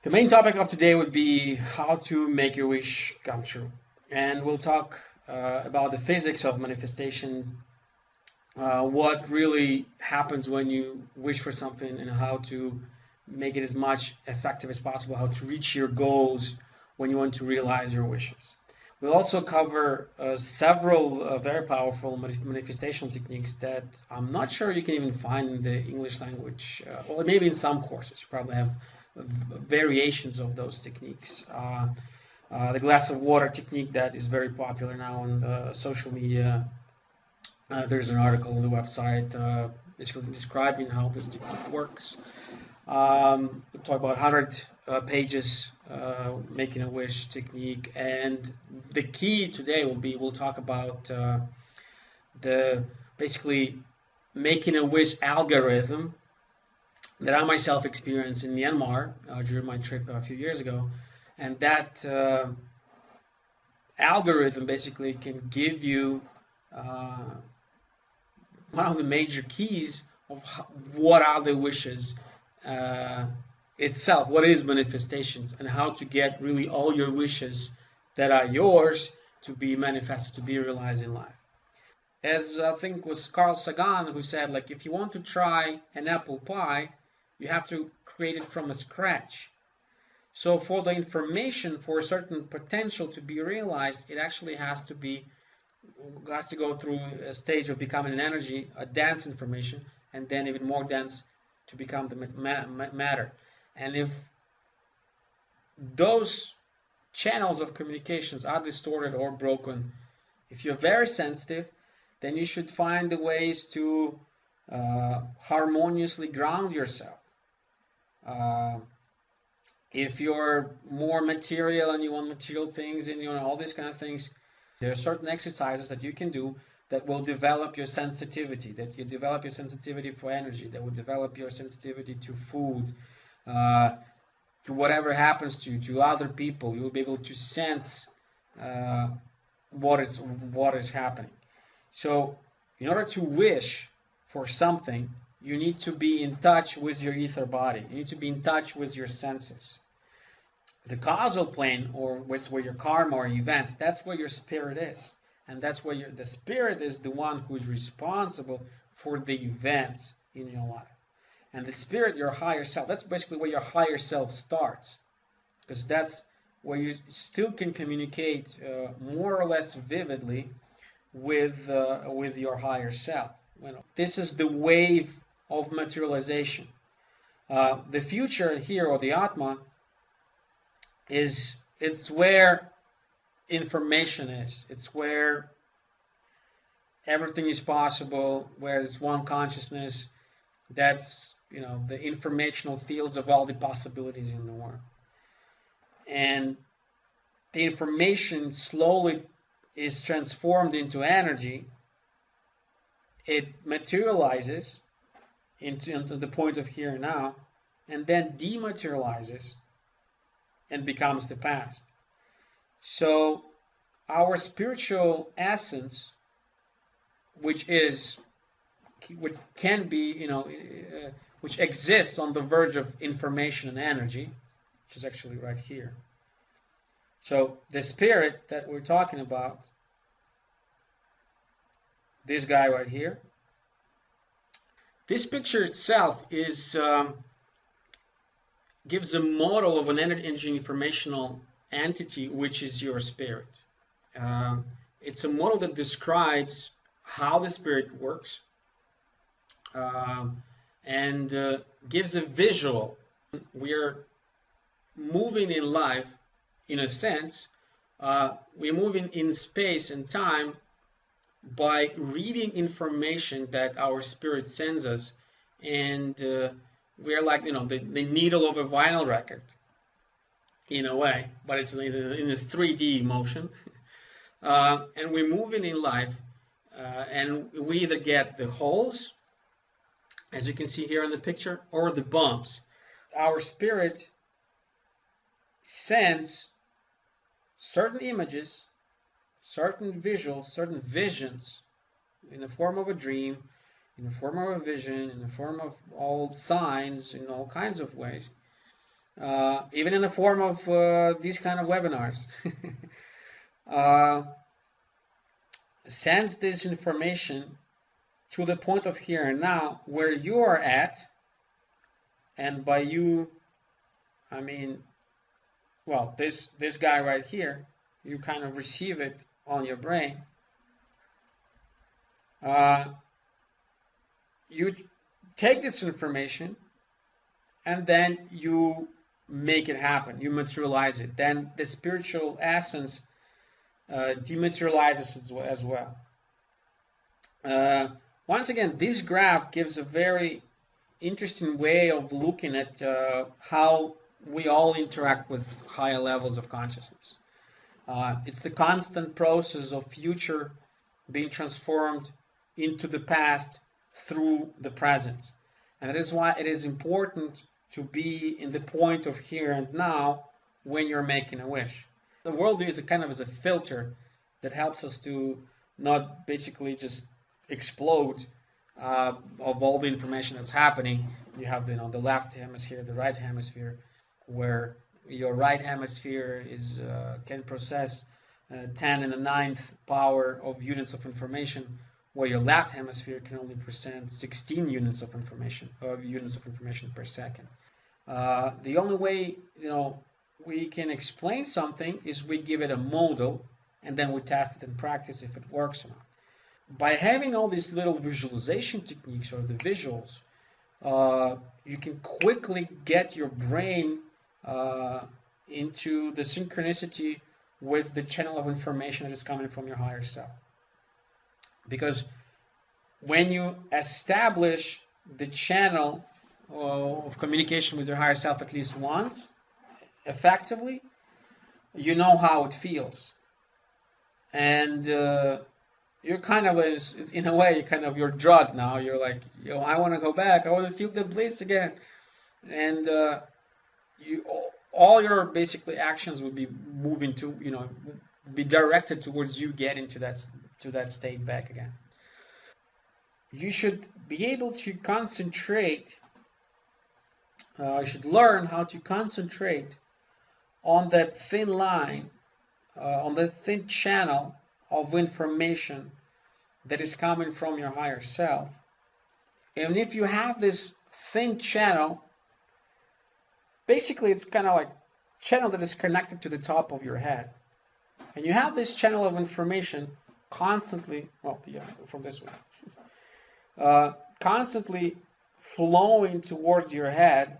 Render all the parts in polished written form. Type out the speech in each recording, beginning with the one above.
The main topic of today would be how to make your wish come true. And we'll talk about the physics of manifestations, what really happens when you wish for something, and how to make it as much effective as possible, how to reach your goals when you want to realize your wishes. We'll also cover several very powerful manifestation techniques that I'm not sure you can even find in the English language. Well, maybe in some courses, you probably have variations of those techniques. The glass of water technique that is very popular now on the social media. There's an article on the website basically describing how this technique works. We'll talk about 100 pages making a wish technique, and the key today will be we'll talk about the basically making a wish algorithm that I myself experienced in Myanmar during my trip a few years ago, and that algorithm basically can give you one of the major keys of what are the wishes itself, what is manifestations, and how to get really all your wishes that are yours to be manifested, to be realized in life. As I think was Carl Sagan who said, like, if you want to try an apple pie, you have to create it from scratch. So for the information, for a certain potential to be realized, it actually has to go through a stage of becoming an energy, a dense information, and then even more dense to become the matter. And if those channels of communications are distorted or broken, if you're very sensitive, then you should find the ways to harmoniously ground yourself. If you're more material and you want material things and all these kind of things, there are certain exercises that you can do that will develop your sensitivity, that you develop your sensitivity for energy, that will develop your sensitivity to food, to whatever happens to other people. You will be able to sense what is happening. So in order to wish for something, you need to be in touch with your ether body. You need to be in touch with your senses. The causal plane, or where your karma or events, that's where your spirit is. And that's where the spirit is the one who is responsible for the events in your life. And the spirit, your higher self, that's basically where your higher self starts. Because that's where you still can communicate more or less vividly with your higher self. This is the wave of materialization. The future here, or the Atma, it's where information is. It's where everything is possible, where it's one consciousness. That's the informational fields of all the possibilities in the world. And the information slowly is transformed into energy. It materializes into the point of here and now, and then dematerializes and becomes the past. So our spiritual essence, which can be, which exists on the verge of information and energy, which is actually right here. So the spirit that we're talking about, this guy right here, this picture itself gives a model of an energy informational entity, which is your spirit. It's a model that describes how the spirit works and gives a visual. We're moving in life, in a sense. We're moving in space and time by reading information that our spirit sends us, and we're like the needle of a vinyl record in a way, but it's in a 3D motion. And we're moving in life, and we either get the holes, as you can see here in the picture, or the bumps. Our spirit sends certain images, certain visuals, certain visions, in the form of a dream, in the form of a vision, in the form of all signs, in all kinds of ways, even in the form of these kind of webinars. uh, Sends this information to the point of here and now where you are at, and by you, I mean, well, this guy right here, you kind of receive it on your brain. You take this information and then you make it happen. You materialize it. Then the spiritual essence dematerializes as well. Once again, this graph gives a very interesting way of looking at how we all interact with higher levels of consciousness. It's the constant process of future being transformed into the past through the present. And that is why it is important to be in the point of here and now when you're making a wish. The worldview is a kind of as a filter that helps us to not basically just explode of all the information that's happening. You have the left hemisphere, the right hemisphere, where your right hemisphere is can process 10 in the ninth power of units of information, where your left hemisphere can only present 16 units of information per second. The only way we can explain something is we give it a model and then we test it in practice if it works or not. By having all these little visualization techniques or the visuals, you can quickly get your brain into the synchronicity with the channel of information that is coming from your higher self. Because when you establish the channel of communication with your higher self at least once, effectively, you know how it feels. And you're kind of, in a way, you're drugged now. You're like, I want to go back. I want to feel the bliss again. And all your basically actions would be moving to, be directed towards you getting to that state back again. You should be able to concentrate. You should learn how to concentrate on that thin line, on the thin channel of information that is coming from your higher self. And if you have this thin channel, basically it's kind of like channel that is connected to the top of your head. And you have this channel of information constantly, from this way, constantly flowing towards your head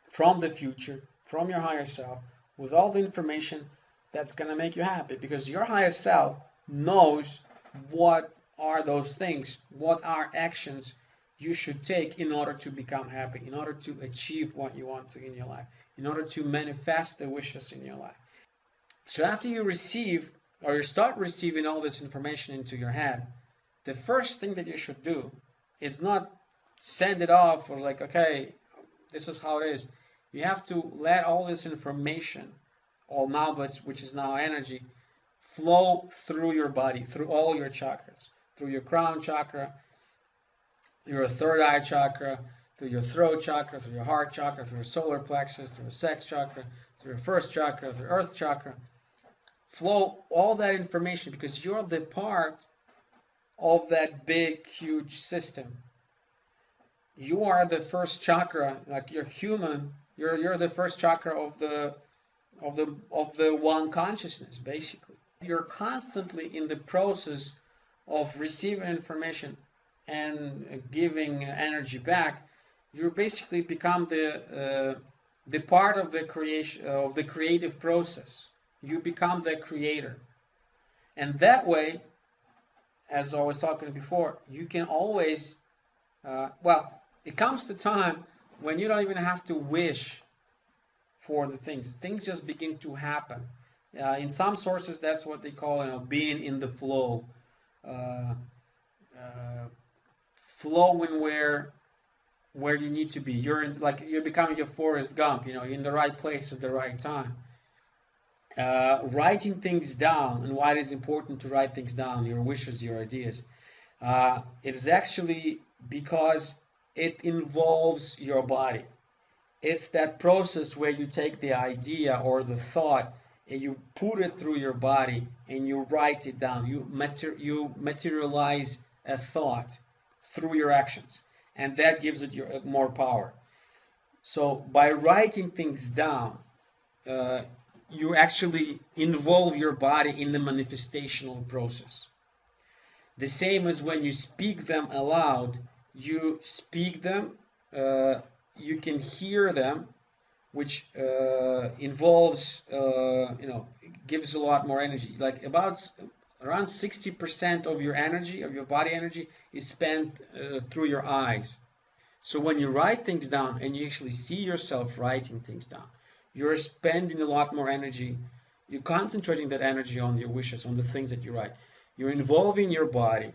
from the future, from your higher self, with all the information that's going to make you happy, because your higher self knows what are those things, what are actions you should take in order to become happy, in order to achieve what you want to in your life, in order to manifest the wishes in your life. So after you receive, or you start receiving all this information into your head, the first thing that you should do is not send it off or like, okay, this is how it is. You have to let all this information, all knowledge, which is now energy, flow through your body, through all your chakras, through your crown chakra, your third eye chakra, through your throat chakra, through your heart chakra, through your solar plexus, through your sex chakra, through your first chakra, through your earth chakra. Flow all that information, because you're the part of that big, huge system. You are the first chakra, like you're human. You're the first chakra of the one consciousness, basically. You're constantly in the process of receiving information and giving energy back. You basically become the part of the creation of the creative process. You become the creator, and that way, as I was talking before, you can always it comes the time when you don't even have to wish for the things. Things just begin to happen. In some sources, that's what they call being in the flow. Flowing where you need to be. You're becoming a Forrest Gump. You're in the right place at the right time. Writing things down, and why it is important to write things down, your wishes, your ideas. It is actually because it involves your body. It's that process where you take the idea or the thought and you put it through your body and you write it down. You materialize a thought through your actions, and that gives it more power. So by writing things down, you actually involve your body in the manifestational process. The same as when you speak them aloud, you speak them, you can hear them, which involves, gives a lot more energy. Like around 60% of your energy, of your body energy, is spent through your eyes. So when you write things down and you actually see yourself writing things down, you're spending a lot more energy. You're concentrating that energy on your wishes, on the things that you write. You're involving your body.